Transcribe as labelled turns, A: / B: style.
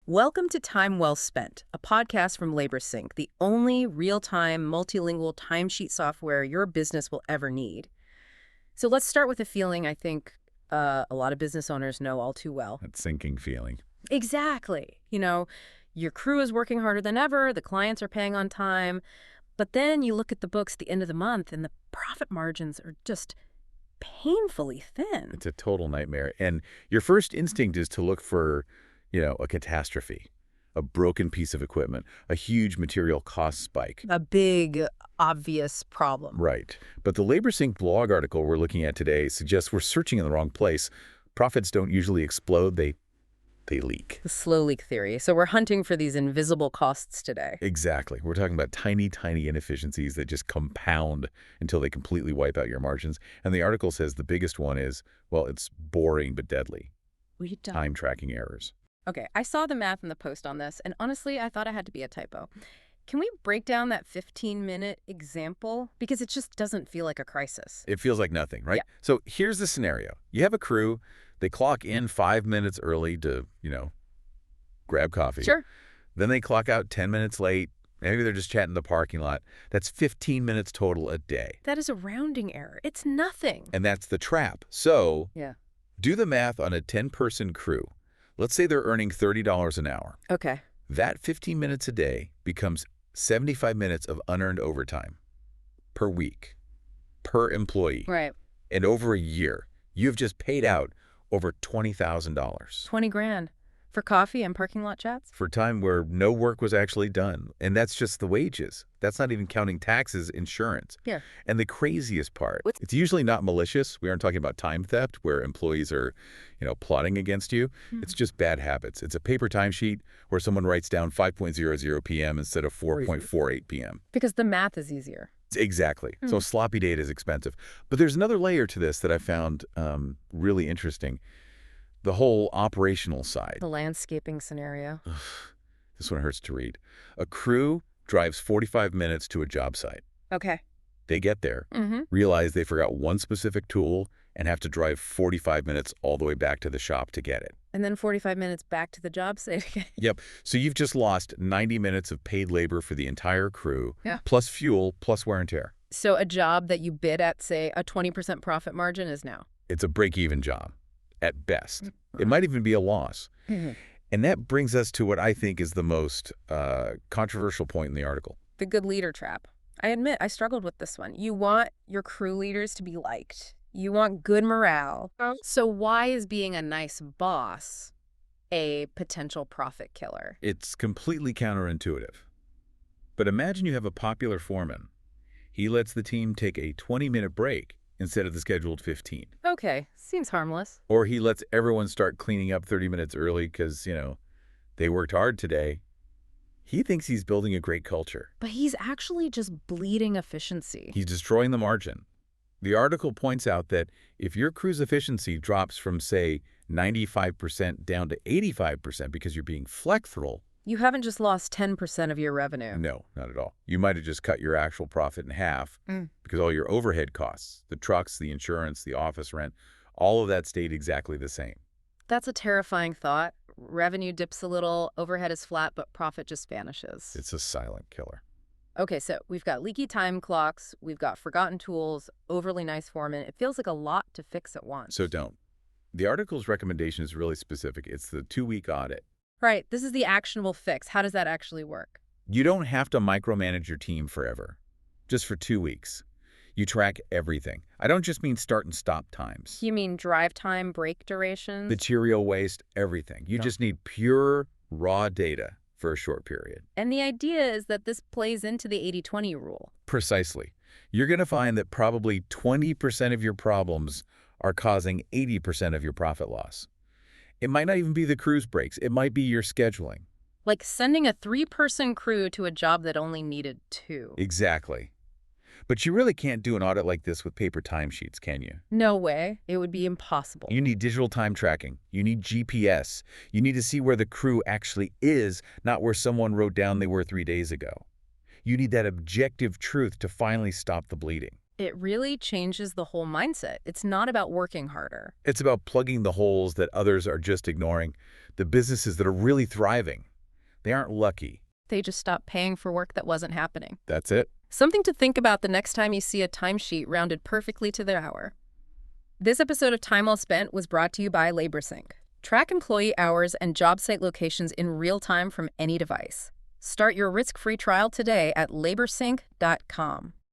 A: Welcome to Time Well Spent, a podcast from LaborSync, the only real-time, multilingual timesheet software your business will ever need. So let's start with a feeling I think a lot of business owners know all too well.
B: That sinking feeling.
A: Exactly. Your crew is working harder than ever, the clients are paying on time, but then you look at the books at the end of the month and the profit margins are just painfully thin.
B: It's a total nightmare. And your first instinct is to look for, a catastrophe, a broken piece of equipment, a huge material cost spike.
A: A big, obvious problem.
B: Right. But the LaborSync blog article we're looking at today suggests we're searching in the wrong place. Profits don't usually explode, they leak.
A: The slow leak theory. So we're hunting for these invisible costs today.
B: Exactly. We're talking about tiny, tiny inefficiencies that just compound until they completely wipe out your margins. And the article says the biggest one is, well, it's boring but deadly. Time tracking errors.
A: Okay, I saw the math in the post on this, and honestly, I thought it had to be a typo. Can we break down that 15-minute example? Because it just doesn't feel like a crisis.
B: It feels like nothing, right?
A: Yeah.
B: So here's the scenario. You have a crew. They clock in 5 minutes early to, grab coffee.
A: Sure.
B: Then they clock out 10 minutes late. Maybe they're just chatting in the parking lot. That's 15 minutes total a day.
A: That is a rounding error. It's nothing.
B: And that's the trap. So
A: Yeah.
B: do the math on a 10-person crew. Let's say they're earning $30 an hour.
A: Okay.
B: That 15 minutes a day becomes 75 minutes of unearned overtime per week, per employee.
A: Right.
B: And over a year, you've just paid out over $20,000.
A: 20 grand for coffee and parking lot chats?
B: For time where no work was actually done. And that's just the wages. That's not even counting taxes, insurance.
A: Yeah.
B: And the craziest part, it's usually not malicious. We aren't talking about time theft where employees are, plotting against you. It's just bad habits. It's a paper timesheet where someone writes down 5:00 p.m. instead of 4:48 p.m.
A: Because the math is easier.
B: Exactly. So sloppy data is expensive. But there's another layer to this that I found really interesting. The whole operational side.
A: The landscaping scenario.
B: This one hurts to read. A crew drives 45 minutes to a job site.
A: Okay.
B: They get there, realize they forgot one specific tool, and have to drive 45 minutes all the way back to the shop to get it.
A: And then 45 minutes back to the job site again.
B: Yep. So you've just lost 90 minutes of paid labor for the entire crew,
A: Yeah.
B: plus fuel, plus wear and tear.
A: So a job that you bid at, say, a 20% profit margin is now.
B: It's a break-even job, at best. It might even be a loss. And that brings us to what I think is the most controversial point in the article.
A: The good leader trap. I admit, I struggled with this one. You want your crew leaders to be liked. You want good morale. So why is being a nice boss a potential profit killer?
B: It's completely counterintuitive. But imagine you have a popular foreman. He lets the team take a 20-minute break instead of the scheduled 15.
A: Okay, seems harmless.
B: Or he lets everyone start cleaning up 30 minutes early because, they worked hard today. He thinks he's building a great culture.
A: But he's actually just bleeding efficiency.
B: He's destroying the margin. The article points out that if your crew's efficiency drops from, say, 95% down to 85% because you're being flexible,
A: You haven't just lost 10% of your revenue.
B: no, not at all. You might have just cut your actual profit in half because all your overhead costs, the trucks, the insurance, the office rent, all of that stayed exactly the same.
A: That's a terrifying thought. Revenue dips a little, overhead is flat, but profit just vanishes.
B: It's a silent killer.
A: Okay, so we've got leaky time clocks, we've got forgotten tools, overly nice foreman. It feels like a lot to fix at once.
B: So don't. The article's recommendation is really specific. It's the 2-week audit.
A: Right, this is the actionable fix. How does that actually work?
B: You don't have to micromanage your team forever, just for 2 weeks. You track everything. I don't just mean start and stop times.
A: You mean drive time, break durations?
B: Material waste, everything. You just need pure, raw data for a short period.
A: And the idea is that this plays into the 80-20 rule.
B: Precisely. You're going to find that probably 20% of your problems are causing 80% of your profit loss. It might not even be the crew's breaks. It might be your scheduling.
A: Like sending a 3-person crew to a job that only needed 2.
B: Exactly. But you really can't do an audit like this with paper timesheets, can you?
A: No way. It would be impossible.
B: You need digital time tracking. You need GPS. You need to see where the crew actually is, not where someone wrote down they were 3 days ago. You need that objective truth to finally stop the bleeding.
A: It really changes the whole mindset. It's not about working harder.
B: It's about plugging the holes that others are just ignoring. The businesses that are really thriving, they aren't lucky.
A: They just stopped paying for work that wasn't happening.
B: That's it.
A: Something to think about the next time you see a timesheet rounded perfectly to the hour. This episode of Time Well Spent was brought to you by LaborSync. Track employee hours and job site locations in real time from any device. Start your risk-free trial today at laborsync.com.